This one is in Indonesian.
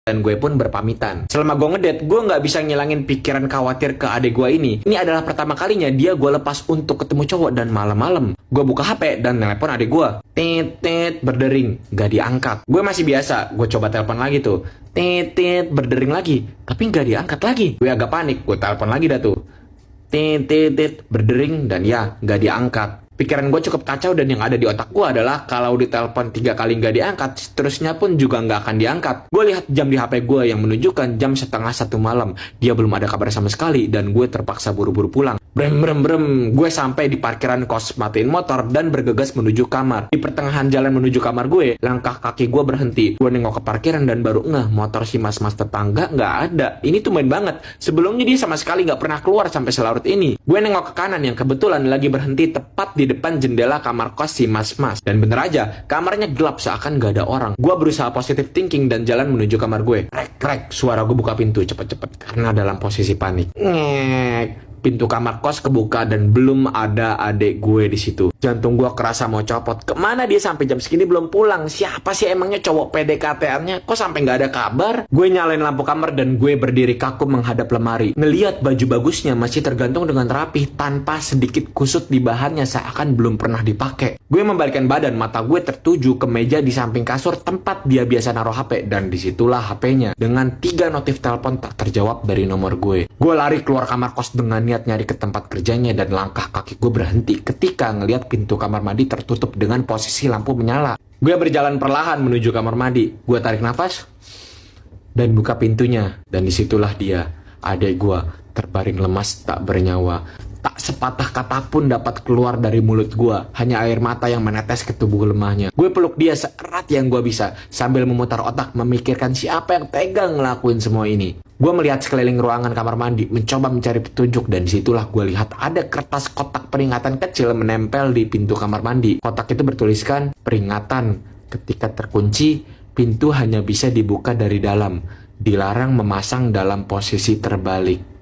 Dan gue pun berpamitan. Selama gue ngedate, gue nggak bisa ngilangin pikiran khawatir ke adik gue ini. Ini adalah pertama kalinya dia gue lepas untuk ketemu cowok dan malam-malam. Gue buka HP dan nelpon adik gue. Tit, tit, berdering. Gak diangkat. Gue masih biasa. Gue coba telepon lagi tuh. Tit, tit, berdering lagi. Tapi gak diangkat lagi. Gue agak panik. Gue telepon lagi dah tuh. Tit, tit, tit, berdering. Dan ya, gak diangkat. Pikiran gue cukup kacau dan yang ada di otak gue adalah kalau ditelepon 3 kali nggak diangkat, seterusnya pun juga nggak akan diangkat. Gue lihat jam di HP gue yang menunjukkan jam 12:30 malam. Dia belum ada kabar sama sekali dan gue terpaksa buru-buru pulang. Brem brem brem, gue sampai di parkiran kos, matiin motor dan bergegas menuju kamar. Di pertengahan jalan menuju kamar gue, langkah kaki gue berhenti. Gue nengok ke parkiran dan baru ngeh motor si mas-mas tetangga nggak ada. Ini tuh main banget. Sebelumnya dia sama sekali nggak pernah keluar sampai selarut ini. Gue nengok ke kanan yang kebetulan lagi berhenti tepat di depan jendela kamar kos si mas-mas. Dan bener aja, kamarnya gelap seakan gak ada orang. Gue berusaha positive thinking dan jalan menuju kamar gue. Krek, suara gue buka pintu cepet-cepet karena dalam posisi panik. Ngek. Pintu kamar kos kebuka dan belum ada adik gue di situ. Jantung gue kerasa mau copot. Kemana dia sampai jam segini belum pulang? Siapa sih emangnya cowok PDKT-nya? Kok sampai nggak ada kabar? Gue nyalain lampu kamar dan gue berdiri kaku menghadap lemari. Ngeliat baju bagusnya masih tergantung dengan rapi tanpa sedikit kusut di bahannya seakan belum pernah dipakai. Gue membalikkan badan, mata gue tertuju ke meja di samping kasur tempat dia biasa naruh HP dan disitulah HP-nya dengan 3 notif telepon tak terjawab dari nomor gue. Gue lari keluar kamar kos dengan niat nyari ke tempat kerjanya dan langkah kaki gue berhenti ketika ngelihat pintu kamar mandi tertutup dengan posisi lampu menyala. Gue berjalan perlahan menuju kamar mandi. Gue tarik nafas dan buka pintunya dan disitulah dia, adik gue terbaring lemas tak bernyawa. Tak sepatah kata pun dapat keluar dari mulut gue, hanya air mata yang menetes ke tubuh lemahnya. Gue peluk dia seerat yang gue bisa sambil memutar otak memikirkan siapa yang tega ngelakuin semua ini. Gue melihat sekeliling ruangan kamar mandi, mencoba mencari petunjuk dan disitulah gue lihat ada kertas kotak peringatan kecil menempel di pintu kamar mandi. Kotak itu bertuliskan, peringatan, ketika terkunci, pintu hanya bisa dibuka dari dalam. Dilarang memasang dalam posisi terbalik.